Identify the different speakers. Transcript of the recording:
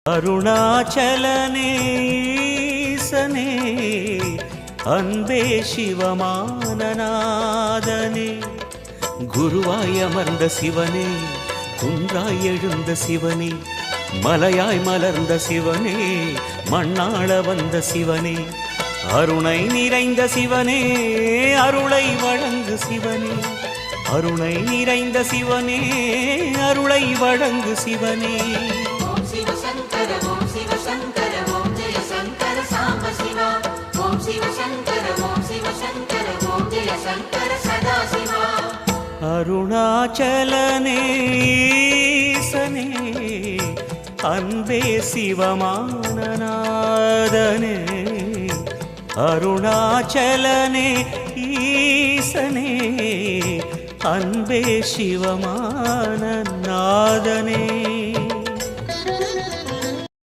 Speaker 1: அருணாச்சலனே அன்பே சிவமானநாதனே, குருவாய் அமர்ந்த சிவனே, குன்றாய் எழுந்த சிவனே, மலையாய் மலர்ந்த சிவனே, மண்ணாள வந்த சிவனே, அருணை நிறைந்த சிவனே, அருளை வழங்கு சிவனே, அருணை நிறைந்த சிவனே, அருளை வழங்கு சிவனே.
Speaker 2: ஓம் சிவசங்கர ஓம் சிவசங்கர ஓம் ஜெய சங்கர சாம்ப சிவா. ஓம் சிவசங்கர ஓம் சிவசங்கர ஓம் ஜெய சங்கர சதா சிவா.
Speaker 1: அருணாச்சலனே அன்பே சிவமானநாதனே, அருணாச்சலனே ஈசனே, அன்பே சிவமானநாதனே.